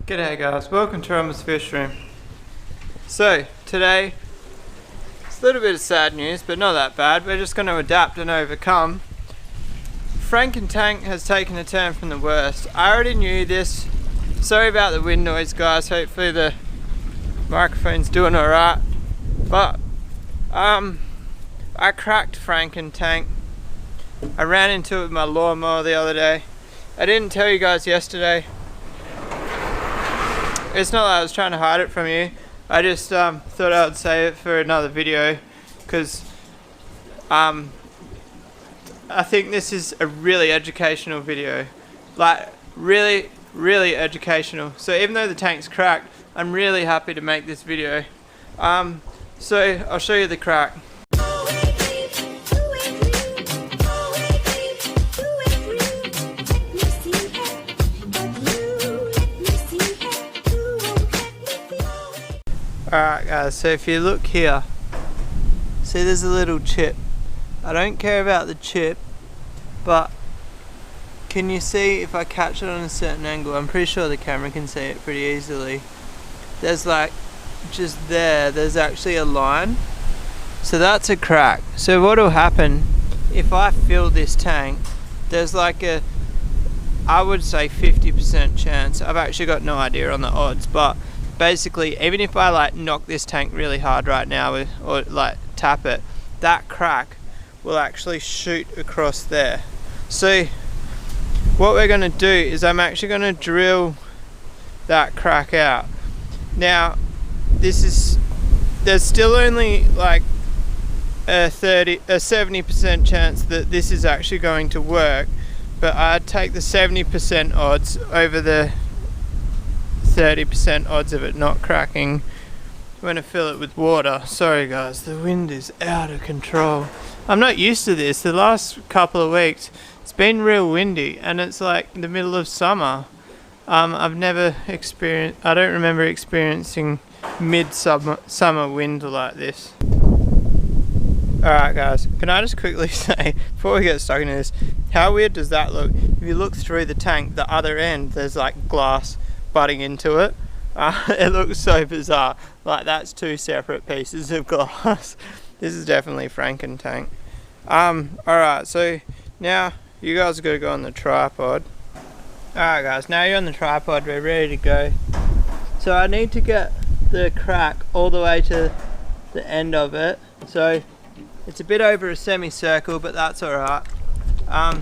G'day guys, welcome to Roma's Fish Room. So, today, it's a little bit of sad news, but not that bad. We're just going to adapt and overcome. Frankentank has taken a turn from the worst. I already knew this. Sorry about the wind noise guys, hopefully the microphone's doing alright. But, I cracked Frankentank. I ran into it with my lawnmower the other day. I didn't tell you guys yesterday. It's not that I was trying to hide it from you. I just thought I would save it for another video because I think this is a really educational video. Like really educational. So even though the tank's cracked, I'm really happy to make this video. So I'll show you the crack. Alright guys, so if you look here, see there's a little chip. I don't care about the chip, but can you see if I catch it on a certain angle? I'm pretty sure the camera can see it pretty easily. There's like, just there's actually a line. So that's a crack. So what'll happen, if I fill this tank, there's like a, I would say 50% chance, I've actually got no idea on the odds, but basically, even if I like knock this tank really hard right now or like tap it, that crack will actually shoot across there. So what we're going to do is I'm actually going to drill that crack out. Now there's still only like a 70% chance that this is actually going to work, but I'd take the 70% odds over the 30% odds of it not cracking when I fill it with water. Sorry guys, the wind is out of control. I'm not used to this. The last couple of weeks it's been real windy and it's like the middle of summer. I've never experienced, I don't remember experiencing mid-summer wind like this. Alright guys, can I just quickly say, before we get stuck into this, how weird does that look? If you look through the tank, the other end, there's like glass butting into it. It looks so bizarre, like that's two separate pieces of glass. This is definitely Frankentank. Alright, so now you guys are going to go on the tripod. Alright guys, now you're on the tripod, we're ready to go. So I need to get the crack all the way to the end of it. So it's a bit over a semicircle, but that's alright. I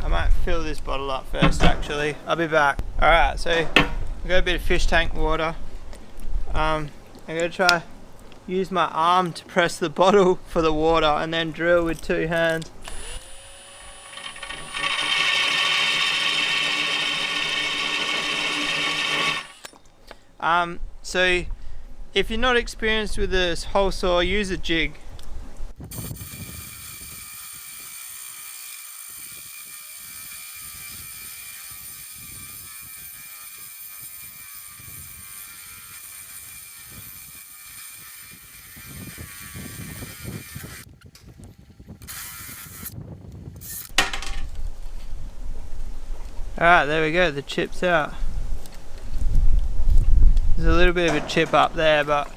might fill this bottle up first actually. I'll be back. Alright, so I've got a bit of fish tank water. I'm going to try use my arm to press the bottle for the water and then drill with two hands. So if you're not experienced with this hole saw, use a jig. Alright, there we go, the chip's out. There's a little bit of a chip up there, but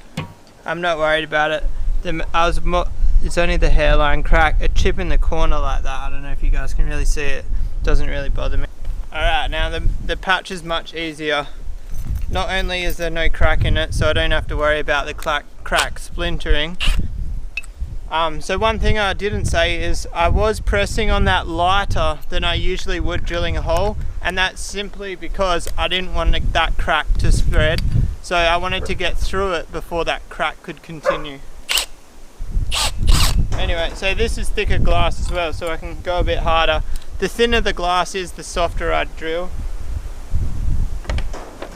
I'm not worried about it. It's only the hairline crack. A chip in the corner like that, I don't know if you guys can really see it, doesn't really bother me. Alright, now the patch is much easier. Not only is there no crack in it, so I don't have to worry about the crack splintering. So one thing I didn't say is I was pressing on that lighter than I usually would drilling a hole, and that's simply because I didn't want that crack to spread, so I wanted to get through it before that crack could continue. Anyway, so this is thicker glass as well, so I can go a bit harder. The thinner the glass is, the softer I'd drill.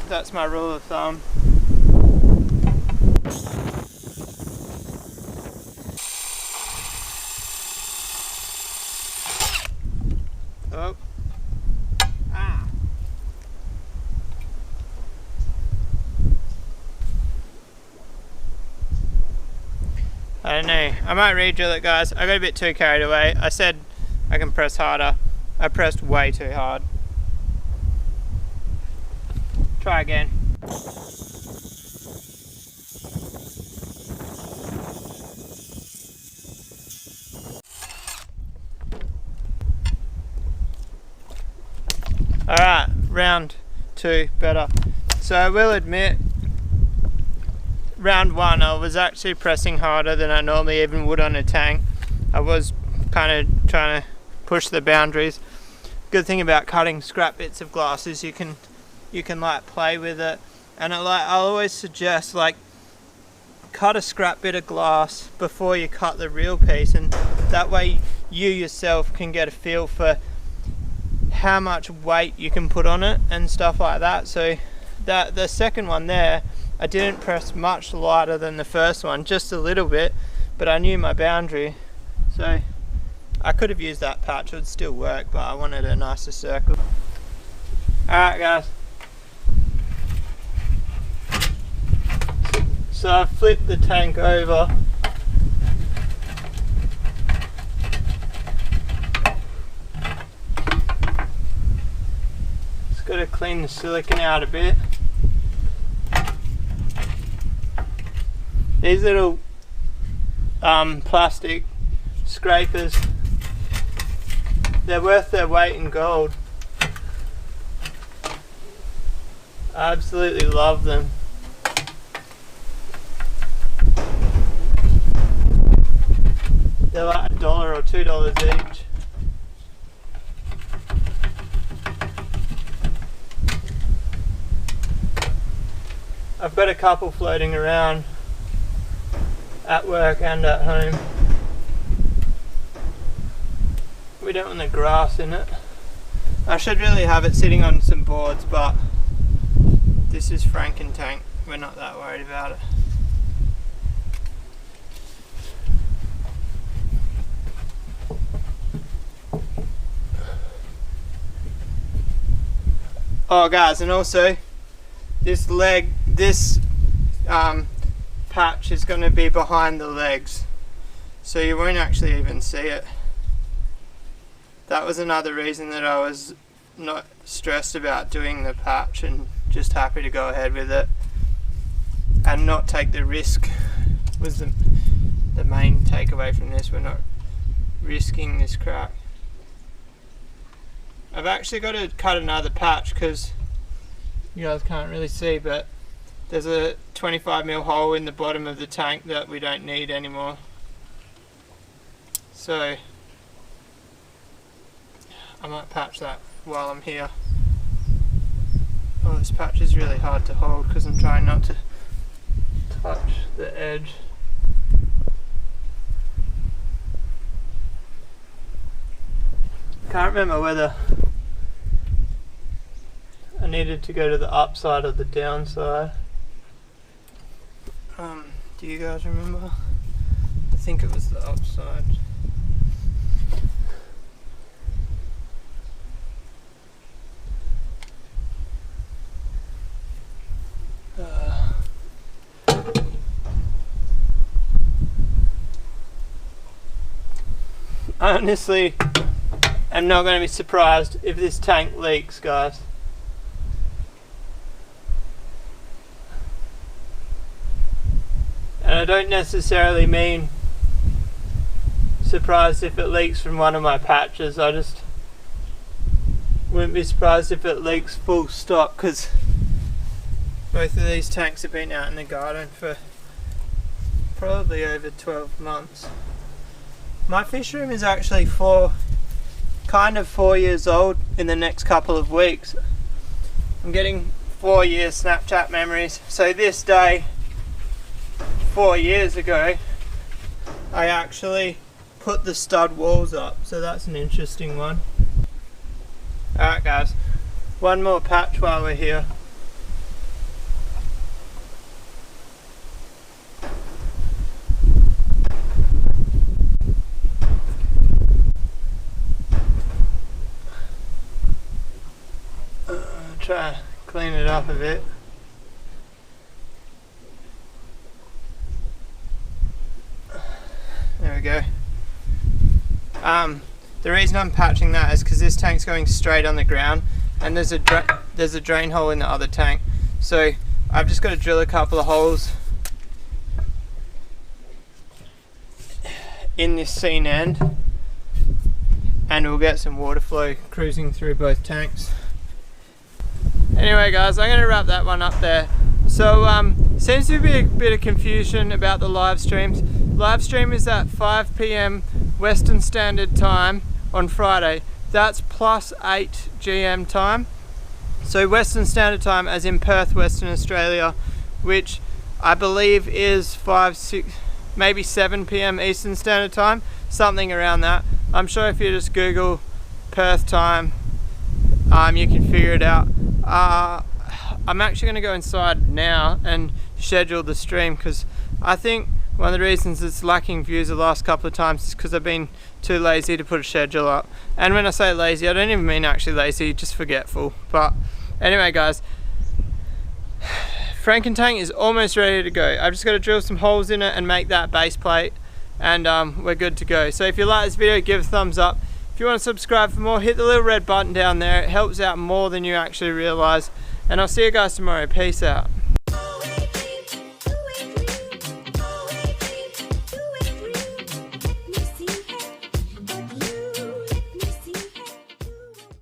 That's my rule of thumb. Oh. Ah. I don't know. I might re-drill it, guys. I got a bit too carried away. I said I can press harder. I pressed way too hard. Try again. Alright, round 2, better. So I will admit, round 1 I was actually pressing harder than I normally even would on a tank. I was kind of trying to push the boundaries. Good thing about cutting scrap bits of glass is you can like play with it, and I'll always suggest like cut a scrap bit of glass before you cut the real piece, and that way you yourself can get a feel for how much weight you can put on it and stuff like that. So that the second one there, I didn't press much lighter than the first one, just a little bit, but I knew my boundary, so I could have used that patch, it would still work, but I wanted a nicer circle. Alright guys, so I've flipped the tank over. Just got to clean the silicone out a bit. These little plastic scrapers, they're worth their weight in gold. I absolutely love them. They're like $1 or $2 each. I've got a couple floating around at work and at home. We don't want the grass in it. I should really have it sitting on some boards, but this is Frankentank. We're not that worried about it. Oh guys, and also this patch is going to be behind the legs, so you won't actually even see it. That was another reason that I was not stressed about doing the patch and just happy to go ahead with it and not take the risk. Was the main takeaway from this. We're not risking this crack. I've actually got to cut another patch because you guys can't really see, but there's a 25mm hole in the bottom of the tank that we don't need anymore. So I might patch that while I'm here. Oh, this patch is really hard to hold because I'm trying not to touch the edge. Can't remember whether I needed to go to the upside or the downside. Do you guys remember? I think it was the upside. I honestly am not going to be surprised if this tank leaks, guys. And I don't necessarily mean surprised if it leaks from one of my patches. I just wouldn't be surprised if it leaks full stop, because both of these tanks have been out in the garden for probably over 12 months. My fish room is actually kind of 4 years old in the next couple of weeks. I'm getting 4-year Snapchat memories. So this day 4 years ago I actually put the stud walls up, so that's an interesting one. Alright guys, one more patch while we're here. Try to clean it up a bit. There we go. The reason I'm patching that is because this tank's going straight on the ground, and there's a drain hole in the other tank. So I've just got to drill a couple of holes in this seam end, and we'll get some water flow cruising through both tanks. Anyway guys, I'm going to wrap that one up there. So seems to be a bit of confusion about the live streams. Live stream is at 5 p.m. Western Standard Time on Friday. That's plus 8 GM time. So Western Standard Time as in Perth, Western Australia, which I believe is 5, 6, maybe 7 p.m. Eastern Standard Time, something around that. I'm sure if you just Google Perth time, you can figure it out. I'm actually going to go inside now and schedule the stream, because I think one of the reasons it's lacking views the last couple of times is because I've been too lazy to put a schedule up. And when I say lazy, I don't even mean actually lazy, just forgetful. But anyway guys, Frankentank is almost ready to go. I've just got to drill some holes in it and make that base plate, and we're good to go. So if you like this video, give it a thumbs up. If you want to subscribe for more, hit the little red button down there. It helps out more than you actually realize. And I'll see you guys tomorrow. Peace out.